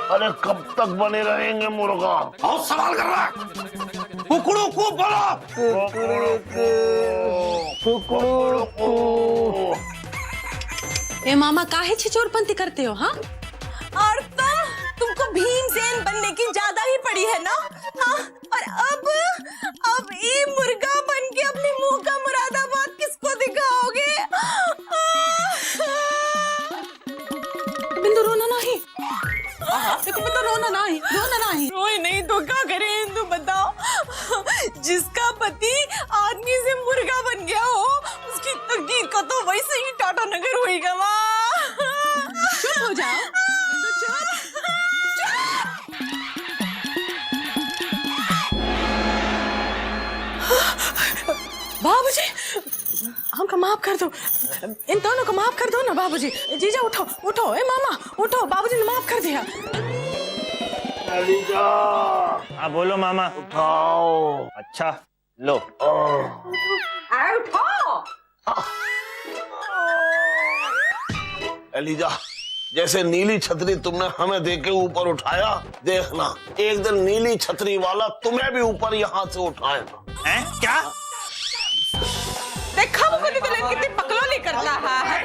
अरे कब तक बने रहेंगे मुर्गा? बहुत सवाल कर रहा है। कुकड़ू को बोलो। ए मामा काहे छिचोरपंती करते हो? हाँ, और तुमको भीमसेन बनने की ज्यादा ही पड़ी है ना? हाँ, और अब ये मुर्गा बन के अपने मुंह का मुरादाबाद किसको दिखाओगे? बिंदु रोना नहीं। देखो बिंदु रोना नहीं। रोए नहीं तो क्या करें हिंदू बताओ? जिसका पति आदमी से मुर्गा बन गया हो, उसकी तकदीर का तो वैसे ही टाटा नगर होएगा। चुप हो जाओ बिंदु, चुप। बाबूजी, हमको माफ कर दो, इन दोनों को माफ कर दो ना बाबूजी। जीजा उठो उठो, ए मामा उठो, बाबूजी ने माफ कर दिया। एलिजा, हाँ बोलो मामा। उठाओ। अच्छा लो। एलिजा, जैसे नीली छतरी तुमने हमें देख के ऊपर उठाया, देखना एक दिन नीली छतरी वाला तुम्हें भी ऊपर यहाँ से उठाएगा। हैं? क्या? देखा वो कितनी पकड़ोली करता है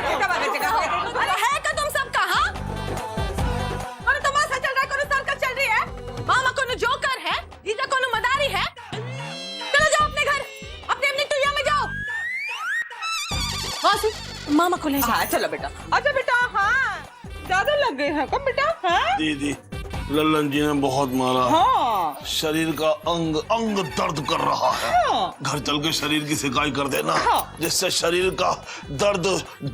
का तुम सब कहा? और तमाशा चल रहा है, कौन सरकस चल रही है? मामा कौन जोकर है, जीजा कौन मदारी है? चलो जाओ अपने घर, अपनी टुइया में जाओ। वासु, मामा को ले जाओ। हाँ चलो बेटा, अच्छा बेटा। हाँ ज्यादा लग गए हैं कब बेटा? हाँ दीदी, लल्लन जी ने बहुत मारा। हाँ। शरीर का अंग अंग दर्द कर रहा है। हाँ। घर चल के शरीर की सिकाई कर देना। हाँ। जिससे शरीर का दर्द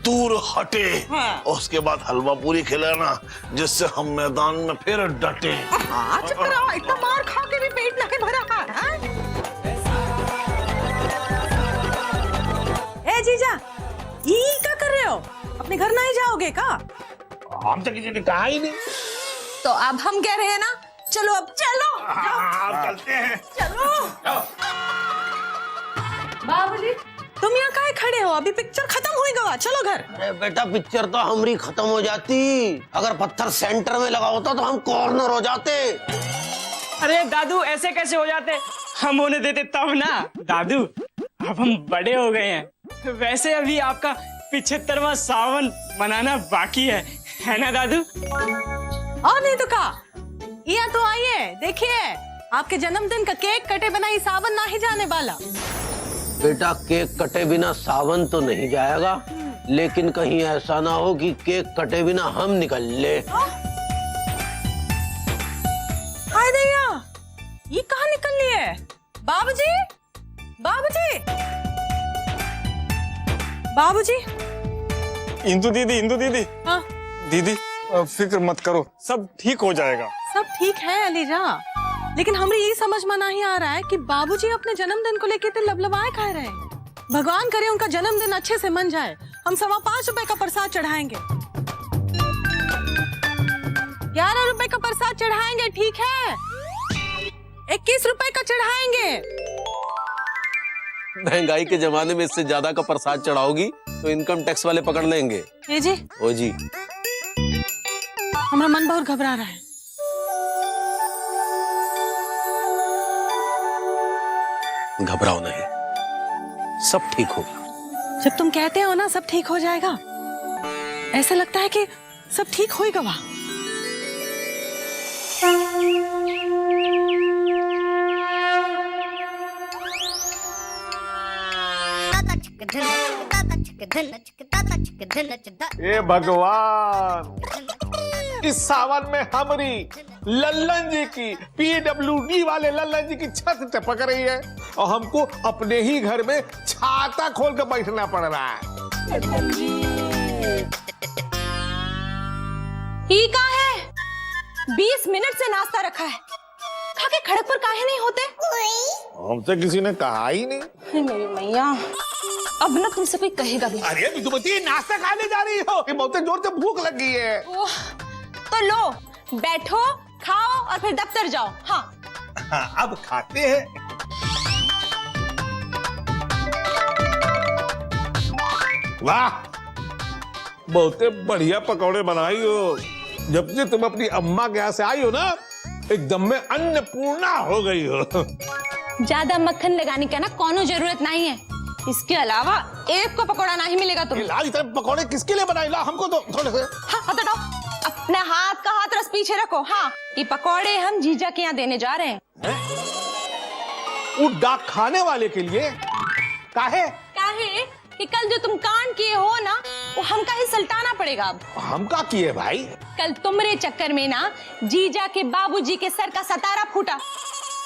दूर हटे। हाँ। उसके बाद हलवा पूरी खिलाना, जिससे हम मैदान में फिर डटे। हाँ चुप रहो, इतना मार खा के भी पेट नहीं भरा है। ए जीजा, ये क्या कर रहे हो? अपने घर नहीं जाओगे का? हमसे किसी ने कहा ही नहीं। तो अब हम कह रहे हैं ना, चलो अब चलो। हाँ, चलते हैं। चलो। बाबूजी, तुम यहाँ काहे खड़े हो? अभी पिक्चर खत्म हुई गवा, चलो घर। अरे बेटा, पिक्चर तो हमारी खत्म हो जाती अगर पत्थर सेंटर में लगा होता तो हम कॉर्नर हो जाते। अरे दादू, ऐसे कैसे हो जाते? हम होने देते तब ना दादू, अब हम बड़े हो गए हैं। वैसे अभी आपका 75वां सावन मनाना बाकी है ना दादू? और नहीं तो का, यहाँ तो आइए, देखिए आपके जन्मदिन का केक कटे बिना ही सावन ना ही जाने वाला। बेटा, केक कटे बिना सावन तो नहीं जाएगा, लेकिन कहीं ऐसा ना हो कि केक कटे बिना हम निकल ले। हाय दैया, ये कहाँ निकल ली है? बाबूजी, बाबूजी, बाबूजी। इंदु दीदी। हाँ? दीदी, फिक्र मत करो, सब ठीक हो जाएगा। सब ठीक है अलीजा, लेकिन हमें ये समझ में नहीं आ रहा है कि बाबूजी अपने जन्मदिन को लेके तो लबलबाए खा रहे हैं। भगवान करे उनका जन्मदिन अच्छे से मन जाए। हम 5.25 रुपए का प्रसाद चढ़ाएंगे, 11 रुपए का प्रसाद चढ़ाएंगे, ठीक है? 21 रुपए का चढ़ाएंगे। महंगाई के जमाने में इससे ज्यादा का प्रसाद चढ़ाओगी तो इनकम टैक्स वाले पकड़ लेंगे। जी ओ जी, हमारा मन बहुत घबरा रहा है। घबराओ नहीं, सब ठीक होगा। जब तुम कहते हो ना सब ठीक हो जाएगा, ऐसा लगता है कि सब ठीक हो ही गवा। हे भगवान, इस सावन में हमारी लल्लन जी की PWD वाले लल्लन जी की छत टपक रही है और हमको अपने ही घर में छाता खोल कर बैठना पड़ रहा है। ही का है? 20 मिनट से नाश्ता रखा है, खा के खड़क पर काहे नहीं होते? हमसे किसी ने कहा ही नहीं। मेरी मैया, अब ना तुमसे कोई कहेगा भी। अरे बिदुमती, नाश्ता खाने जा रही हो? बहुत जोर से भूख लग गई है। तो लो, बैठो, खाओ और फिर दफ्तर जाओ। हाँ, अब खाते हैं। वाह, बहुते बढ़िया पकौड़े बनाई हो। जब से तुम अपनी अम्मा के यहाँ से आई हो ना, एकदम में अन्नपूर्णा हो गई हो। ज्यादा मक्खन लगाने का ना कोनो जरूरत नहीं है। इसके अलावा एक को पकौड़ा नहीं मिलेगा तुम्हें। लाल इतने पकौड़े किसके लिए बनाई? ला हमको तो थोड़े से। हाँ, हाथ हटाओ। अपने हाथ का हाथ रस पीछे रखो। हाँ, ये पकौड़े हम जीजा के यहाँ देने जा रहे हैं। वो डाक खाने वाले के लिए? काहे? काहे कि कल जो तुम कांड किए हो ना, वो हमका ही सल्टाना पड़ेगा। अब हम का किए भाई? कल तुम्हारे चक्कर में ना जीजा के बाबूजी के सर का सतारा फूटा।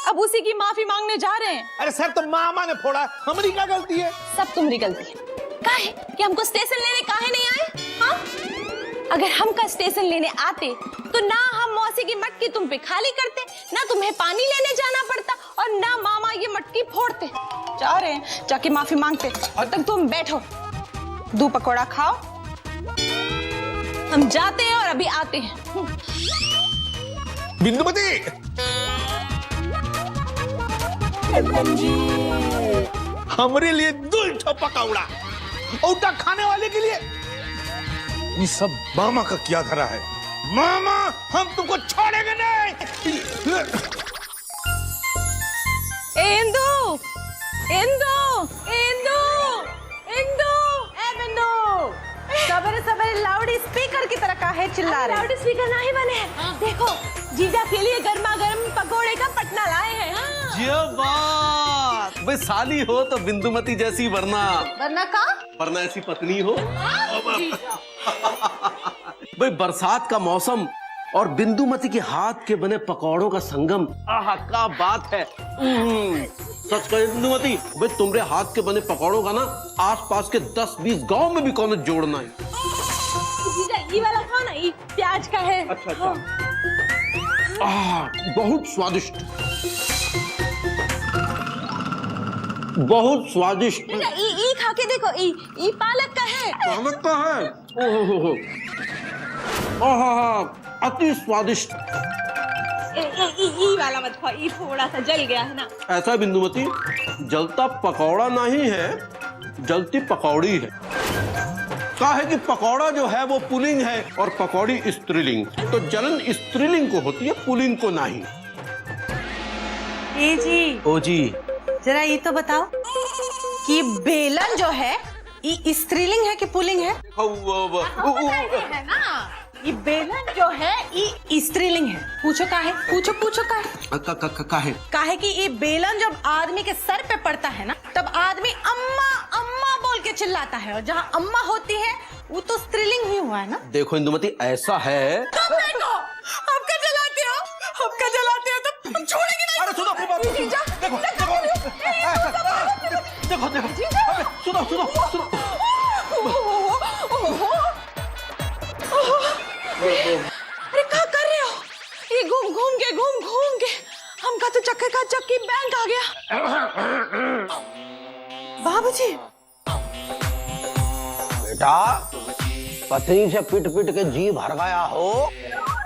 अब उसी की माफी मांगने जा रहे हैं। अरे सर तो मामा ने फोड़ा, हमारी क्या गलती है? सब तुम्हारी गलती है। काहे कि हमको स्टेशन लेने काहे नहीं आए? हाँ, अगर हमका स्टेशन लेने आते तो ना हम मौसी की मटकी तुम पे खाली करते, ना तुम्हें पानी लेने जाना पड़ता, और ना मामा ये मटकी फोड़ते। जा रहे हैं, जाके माफी मांगते। और तक तुम बैठो, 2 पकौड़ा खाओ, हम जाते हैं और अभी आते हैं। बिंदुमती, हमारे लिए 2 पकौड़ा और डाक खाने वाले के लिए। ये सब मामा का क्या धरा है? मामा, हम तुमको छोड़ेंगे नहीं। इंदु, इंदु, इंदु, इंदु, ए बिंदु, सवेरे सवेरे लाउड स्पीकर की तरह काहे चिल्ला रहे? लाउड स्पीकर नहीं बने। देखो, जीजा के लिए गर्मा गर्म पकोड़े का पटना लाए हैं। ये बात भाई, साली हो तो बिंदुमती जैसी, वरना वरना ऐसी पत्नी हो। भाई बरसात का मौसम और बिंदुमती के हाथ के बने पकौड़ों का संगम, आहा क्या बात है। सच कहे बिंदुमती, भाई तुम्हारे हाथ के बने पकौड़ों का ना आसपास के 10-20 गांव में भी कौन जोड़ना है। जीजा ये वाला खाओ ना, ये प्याज का है। अच्छा। बहुत स्वादिष्ट, बहुत स्वादिष्ट। ई खा के देखो, ई पालक का है। पालक का है? ओहो, अति स्वादिष्ट। ई वाला मत खाओ, ई थोड़ा सा जल गया है ना। ऐसा बिंदुमती, जलता पकौड़ा नहीं है, जलती पकौड़ी है। क्या है कि पकौड़ा जो है वो पुल्लिंग है और पकौड़ी स्त्रीलिंग, तो जलन स्त्रीलिंग को होती है, पुल्लिंग को नहीं। जी, ओ जी, जरा ये तो बताओ कि बेलन जो है ये स्त्रीलिंग है कि पुल्लिंग है? है ना, ये बेलन जो है ये स्त्रीलिंग है। पूछो काहे? पूछो काहे? काहे कि ये बेलन जब आदमी के सर पे पड़ता है ना, तब आदमी अम्मा अम्मा बोल के चिल्लाता है, और जहाँ अम्मा होती है वो तो स्त्रीलिंग ही हुआ है ना। देखो इंदुमती, ऐसा है। हमका जलाते हो तो हम छोड़ेंगे नहीं। अरे सुनो, देखो, सुनो। अरे क्या कर रहे हो? ये घूम के हमका तो चक्कर का चक्की बैंक आ गया। बाबूजी, बेटा, पत्नी से पिट के जी भर गया हो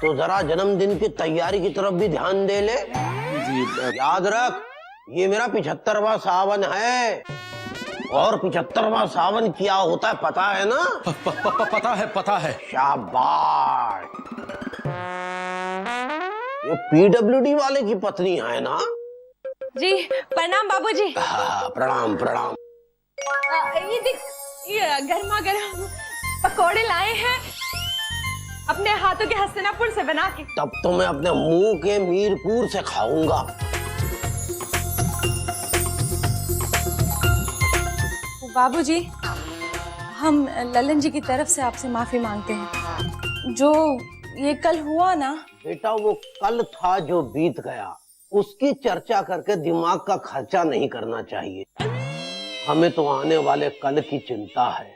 तो जरा जन्मदिन की तैयारी की तरफ भी ध्यान दे ले। जी याद रख, ये मेरा 75वां सावन है, और 75वां सावन क्या होता है पता है ना? पता है। शाबाश। ये PWD वाले की पत्नी है ना? जी प्रणाम बाबूजी। प्रणाम। ये देख, ये गर्मा गर्म पकोड़े लाए हैं अपने हाथों के हस्तिनापुर से बना के। तब तो मैं अपने मुंह के मीरपुर से खाऊंगा। बाबूजी, हम ललन जी की तरफ से आपसे माफी मांगते हैं। जो ये कल हुआ ना, बेटा वो कल था जो बीत गया, उसकी चर्चा करके दिमाग का खर्चा नहीं करना चाहिए। हमें तो आने वाले कल की चिंता है,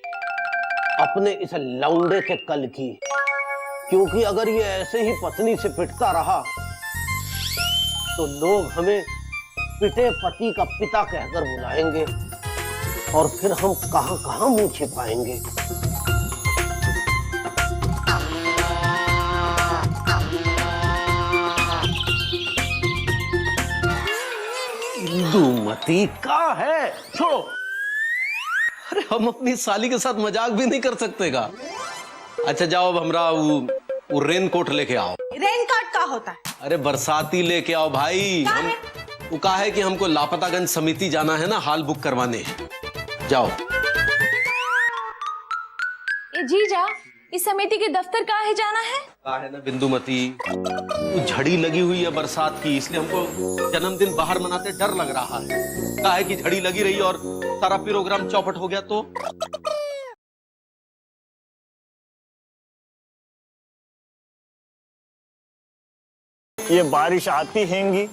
अपने इस लौंडे के कल की। क्योंकि अगर ये ऐसे ही पत्नी से पिटता रहा तो लोग हमें पिटे पति का पिता कहकर बुलाएंगे, और फिर हम कहां मुंह छिपाएंगे। इंदुमती का है, छोड़ो। अरे हम अपनी साली के साथ मजाक भी नहीं कर सकते का। अच्छा जाओ, अब हमरा वो रेन कोट लेके आओ। रेन कोट का होता है? अरे बरसाती लेके आओ भाई। हम वो कहा है कि हमको लापतागंज समिति जाना है ना, हाल बुक करवाने। जाओ। ए जीजा, इस समिति के दफ्तर कहाँ है जाना है? कहा है ना बिंदुमती, वो झड़ी लगी हुई है बरसात की, इसलिए हमको जन्मदिन बाहर मनाते डर लग रहा है। कहा है कि झड़ी लगी रही और सारा प्रोग्राम चौपट हो गया तो। ये बारिश आती हैंगी,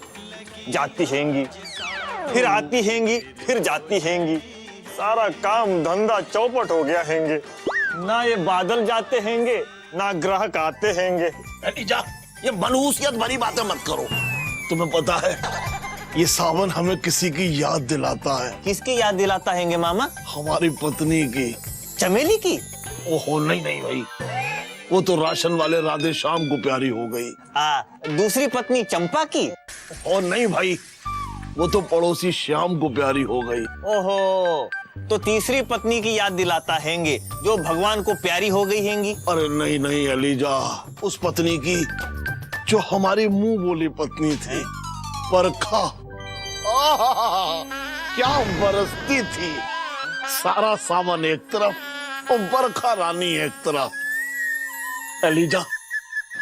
जाती हैंगी, फिर आती हैंगी, फिर जाती हैंगी। सारा काम धंधा चौपट हो गया हैंगे। ना ये बादल जाते हैंगे, ना ग्राहक आते हैंगे। एलिजा, ये मनहूसियत भरी बातें मत करो। तुम्हें पता है ये सावन हमें किसी की याद दिलाता है। किसकी याद दिलाता हैंगे मामा? हमारी पत्नी की। चमेली की? ओहो नहीं नहीं भाई, वो तो राशन वाले राधे श्याम को प्यारी हो गई। दूसरी पत्नी चंपा की? और नहीं भाई, वो तो पड़ोसी श्याम को प्यारी हो गई। ओहो, तो तीसरी पत्नी की याद दिलाता हैंगे जो भगवान को प्यारी हो गई हैंगी। अरे नहीं नहीं एलिजा, उस पत्नी की जो हमारी मुंह बोली पत्नी थी, बरखा। क्या बरसती थी। सारा सामान एक तरफ और बरखा रानी एक तरफ। एलिजा,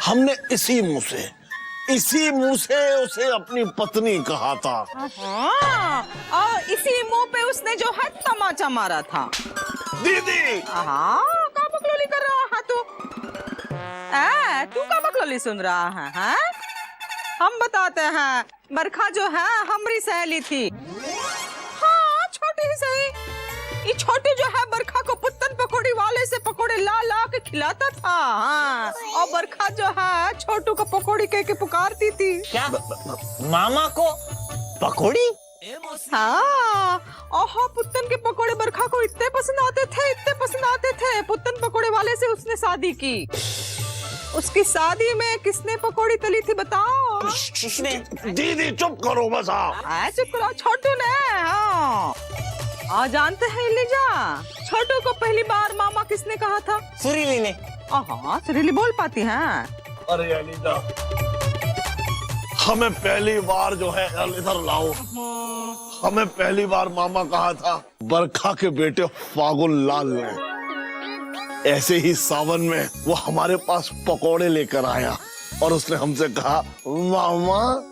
हमने इसी मुंह से उसे अपनी पत्नी कहा था। और इसी मुंह पे उसने जो है तमाचा मारा था। दीदी का बकलोली कर रहा है तू? तू का बकलोली सुन रहा है? हाँ? हम बताते हैं, बरखा जो है हमारी सहेली थी। हाँ, छोटी ही सही। ये छोटी जो है बरखा को पुत्तन पकौड़ी वाले से पकौड़े ला ला के खिलाता था। हाँ। और बरखा जो है छोटू को पकौड़ी कह के पुकारती थी। क्या मामा को पकौड़ी? हाँ, ओहो, पुत्तन के पकौड़े बरखा को इतने पसंद आते थे। पुत्तन पकौड़े वाले से उसने शादी की। उसकी शादी में किसने पकौड़ी तली थी बताओ? दीदी चुप करो बस। चुप करो, छोटू ने। हाँ, जानते हैं एलिजा, छोटू को पहली बार मामा किसने कहा था? सुरीली ने। हाँ, सुरीली बोल पाती हैं। अरे एलिजा, हमें पहली बार जो है, इधर लाओ, हमें पहली बार मामा कहा था बरखा के बेटे फागुन लाल ने। ऐसे ही सावन में वो हमारे पास पकोड़े लेकर आया और उसने हमसे कहा, मामा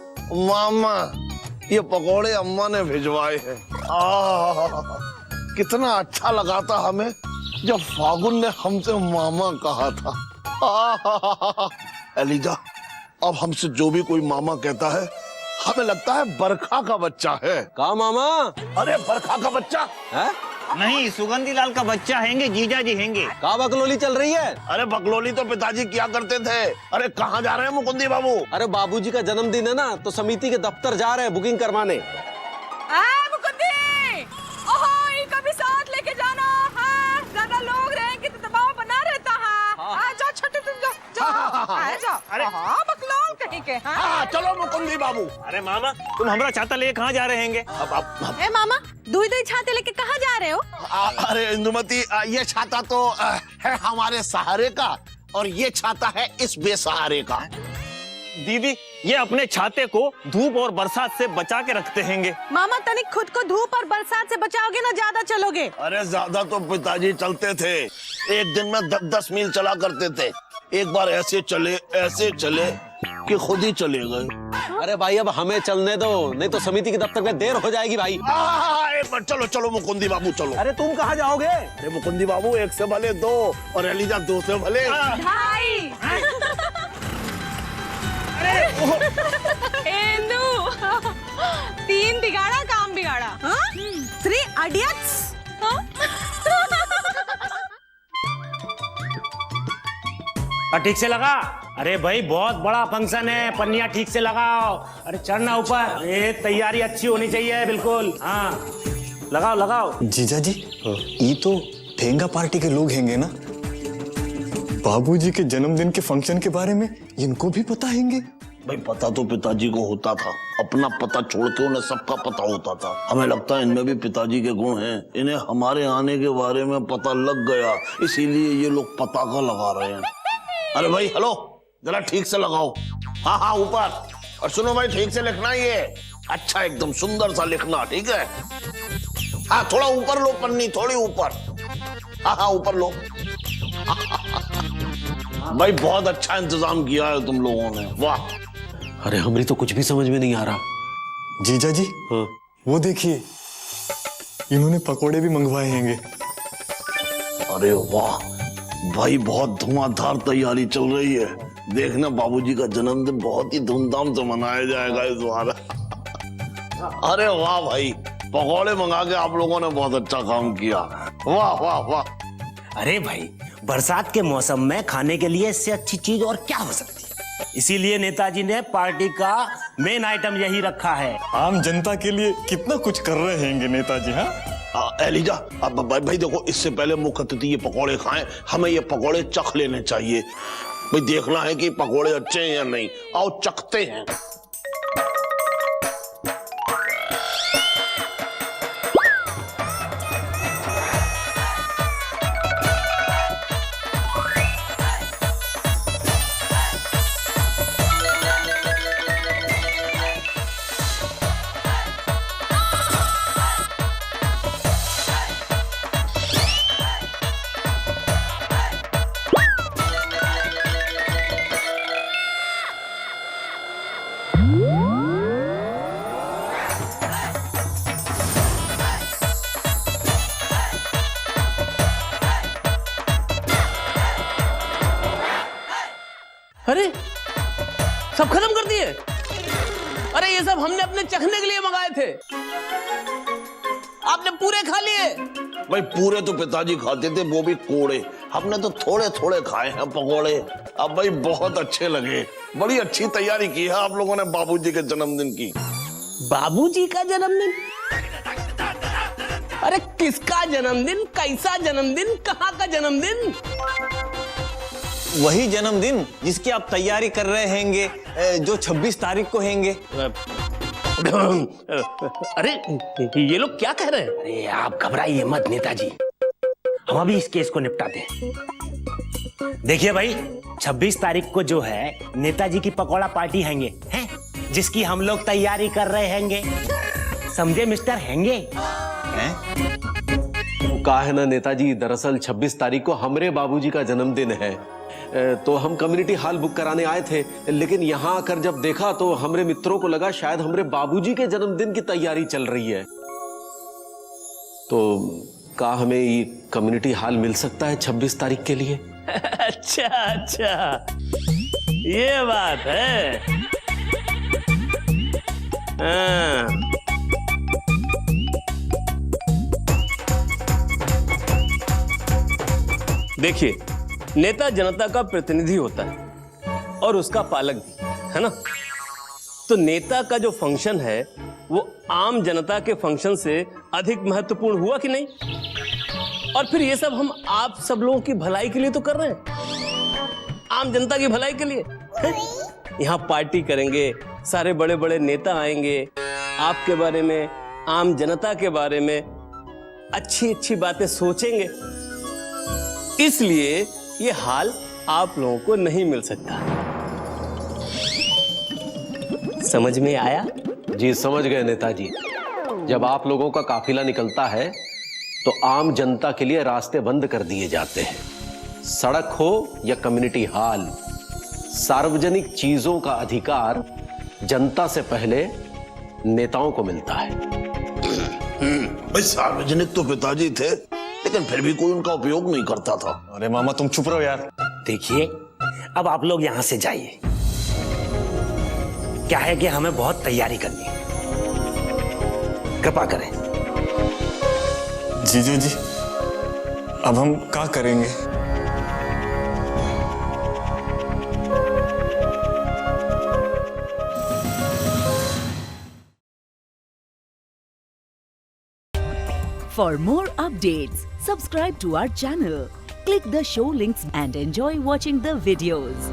ये पकोड़े अम्मा ने भिजवाए हैं। कितना अच्छा लगा था हमें जब फागुन ने हमसे मामा कहा था। एलिजा, अब हमसे जो भी कोई मामा कहता है, हमें लगता है बरखा का बच्चा है। का मामा? अरे बरखा का बच्चा है? नहीं, सुगंधी लाल का बच्चा हैंगे, जीजा जी हैंगे। का बकलोली चल रही है? अरे बकलोली तो पिताजी किया करते थे। अरे कहाँ जा रहे हैं मुकुंदी बाबू? अरे बाबूजी का जन्मदिन है ना, तो समिति के दफ्तर जा रहे हैं बुकिंग करवाने। मुकुंदी, ओहो, इनका भी साथ लेके जाना। हाँ, ज्यादा लोग रहेंगे तो दबाव बना रहता है। जाओ छोटे, तुम जाओ। अरे बकलोल कहीं के। हाँ चलो मुकुंदी बाबू। अरे मामा, तुम हमारा छाता लेके कहाँ जा रहे हैंगे? ए मामा, दूध छाते लेके कहाँ जा रहे हो? अरे इंदुमती, ये छाता तो है हमारे सहारे का और ये छाता है इस बेसहारे का। दीदी, ये अपने छाते को धूप और बरसात से बचा के रखते हैंगे। मामा, तनिक खुद को धूप और बरसात से बचाओगे ना, ज्यादा चलोगे। अरे ज्यादा तो पिताजी चलते थे, एक दिन में 10-10 मील चला करते थे। एक बार ऐसे चले कि खुद ही चले गए। अरे भाई, अब हमें चलने दो, नहीं तो समिति के दफ्तर में देर हो जाएगी भाई। एक बार चलो मुकुंदी बाबू चलो। अरे तुम कहाँ जाओगे? अरे मुकुंदी बाबू, एक से भले दो और एलिजा 2 से भले ढाई। इंदु, 3 बिगाड़ा काम बिगाड़ा। 3 idiots। ठीक से लगा। अरे भाई, बहुत बड़ा फंक्शन है, पन्निया ठीक से लगाओ। अरे चढ़ना ऊपर, ये तैयारी अच्छी होनी चाहिए बिल्कुल। हाँ, लगाओ। जीजा जी, ये तो ठेंगा पार्टी के लोग हैंगे ना? बाबूजी के जन्मदिन के फंक्शन के बारे में इनको भी पता हैंगे? भाई पता तो पिताजी को होता था, अपना पता छोड़ के उन्हें सबका पता होता था। हमें लगता है इनमें भी पिताजी के गुण हैं। इन्हें हमारे आने के बारे में पता लग गया, इसीलिए ये लोग पताका लगा रहे हैं। अरे भाई हेलो, जरा ठीक से लगाओ। हाँ हाँ ऊपर। और सुनो भाई, ठीक से लिखना, ये अच्छा एकदम सुंदर सा लिखना, ठीक है? हाँ थोड़ा ऊपर लो पन्नी, थोड़ी ऊपर। हाँ हाँ ऊपर लो। भाई बहुत अच्छा इंतजाम किया है तुम लोगों ने, वाह। अरे हमरी तो कुछ भी समझ में नहीं आ रहा। जीजा जी, हाँ। वो देखिए, इन्होंने पकोड़े भी मंगवाए हैंगे। अरे वाह भाई, बहुत धुआंधार तैयारी चल रही है। देखना बाबूजी का जन्मदिन बहुत ही धूमधाम से मनाया जाएगा इस बार। अरे वाह भाई, पकौड़े मंगा के आप लोगों ने बहुत अच्छा काम किया, वाह वाह वाह। अरे भाई, बरसात के मौसम में खाने के लिए इससे अच्छी चीज और क्या हो सकती है। इसीलिए नेताजी ने पार्टी का मेन आइटम यही रखा है। आम जनता के लिए कितना कुछ कर रहे हैंगे नेताजी। हाँ एलिजा, अब भाई देखो, इससे पहले मुख्य अतिथि ये पकौड़े खाएं, हमें ये पकौड़े चख लेने चाहिए। भाई देखना है कि पकौड़े अच्छे हैं या नहीं। आओ चखते हैं। अरे सब खत्म कर दिए? अरे ये सब हमने अपने चखने के लिए मंगाए थे, आपने पूरे खा लिए? भाई पूरे तो पिताजी खाते थे, वो भी कोड़े। हमने तो थोड़े थोड़े खाए हैं पकोड़े। अब भाई बहुत अच्छे लगे। बड़ी अच्छी तैयारी की है आप लोगों ने बाबूजी के जन्मदिन की। बाबूजी का जन्मदिन? अरे किसका जन्मदिन, कैसा जन्मदिन, कहाँ का जन्मदिन? वही जन्मदिन जिसकी आप तैयारी कर रहे हैंगे, जो 26 तारीख को हैंगे। अरे ये लोग क्या कह रहे हैं? अरे आप घबराइए मत नेताजी, हम अभी इस केस को निपटाते हैं। देखिए भाई, 26 तारीख को जो है नेताजी की पकौड़ा पार्टी हैंगे, हैं? जिसकी हम लोग तैयारी कर रहे हैंगे। समझे मिस्टर हैंगे? कहा है ना नेताजी, दरअसल 26 तारीख को हमारे बाबूजी का जन्मदिन है, तो हम कम्युनिटी हॉल बुक कराने आए थे। लेकिन यहाँ आकर जब देखा तो हमारे मित्रों को लगा शायद हमारे बाबूजी के जन्मदिन की तैयारी चल रही है, तो कहा हमें ये कम्युनिटी हॉल मिल सकता है 26 तारीख के लिए। अच्छा अच्छा, ये बात है। हाँ। देखिए, नेता जनता का प्रतिनिधि होता है और उसका पालक भी, है ना? तो नेता का जो फंक्शन है वो आम जनता के फंक्शन से अधिक महत्वपूर्ण हुआ कि नहीं? और फिर ये सब हम आप सब लोगों की भलाई के लिए तो कर रहे हैं, आम जनता की भलाई के लिए। यहाँ पार्टी करेंगे, सारे बड़े बड़े नेता आएंगे, आपके बारे में, आम जनता के बारे में अच्छी अच्छी बातें सोचेंगे। इसलिए ये हाल आप लोगों को नहीं मिल सकता। समझ में आया? जी समझ गए नेताजी। जब आप लोगों का काफिला निकलता है तो आम जनता के लिए रास्ते बंद कर दिए जाते हैं। सड़क हो या कम्युनिटी हॉल, सार्वजनिक चीजों का अधिकार जनता से पहले नेताओं को मिलता है। भाई सार्वजनिक तो पिताजी थे, लेकिन फिर भी कोई उनका उपयोग नहीं करता था। अरे मामा तुम चुप रहो यार। देखिए, अब आप लोग यहां से जाइए। क्या है कि हमें बहुत तैयारी करनी है, कृपा करें। जीजू जी, अब हम क्या करेंगे? For more updates, subscribe to our channel, click the show links and enjoy watching the videos.